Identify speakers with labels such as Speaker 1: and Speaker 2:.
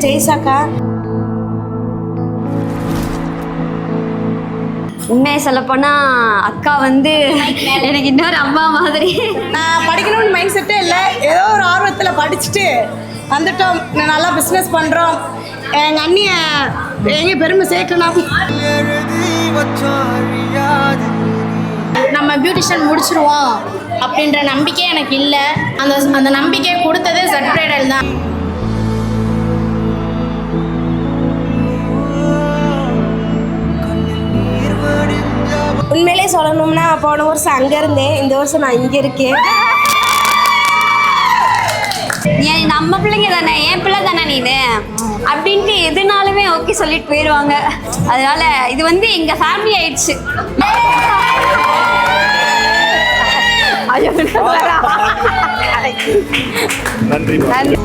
Speaker 1: ஜெய்சாக்கா.
Speaker 2: உண்மையை சொல்லப்போனால் அக்கா வந்து எனக்கு இன்னொரு அம்மா மாதிரி.
Speaker 1: நான் படிக்கணும்னு மைண்ட் செட்டே இல்லை, ஏதோ ஒரு ஆர்வத்தில் படிச்சுட்டு வந்துட்டோம். நல்லா பிஸ்னஸ் பண்ணுறோம். எங்கள் அண்ணிய எங்கே பெருமை சேர்க்கணும்.
Speaker 3: நம்ம பியூட்டிஷியன் முடிச்சிருவோம் அப்படின்ற நம்பிக்கை எனக்கு இல்லை. அந்த நம்பிக்கை கொடுத்ததே செட் பிரைடல் தான்.
Speaker 1: உண்மையிலே சொல்லணும்னா போன வருஷம் அங்கே இருந்தேன், இந்த வருஷம் நான் இங்கே இருக்கேன்.
Speaker 2: ஏன் நம்ம பிள்ளைங்க தானே, என் பிள்ளை தானே நீனு அப்படின்ட்டு எதுனாலுமே ஓகே சொல்லிட்டு போயிடுவாங்க. அதனால இது வந்து எங்கள் ஃபேமிலி ஆயிடுச்சு.
Speaker 4: நன்றி.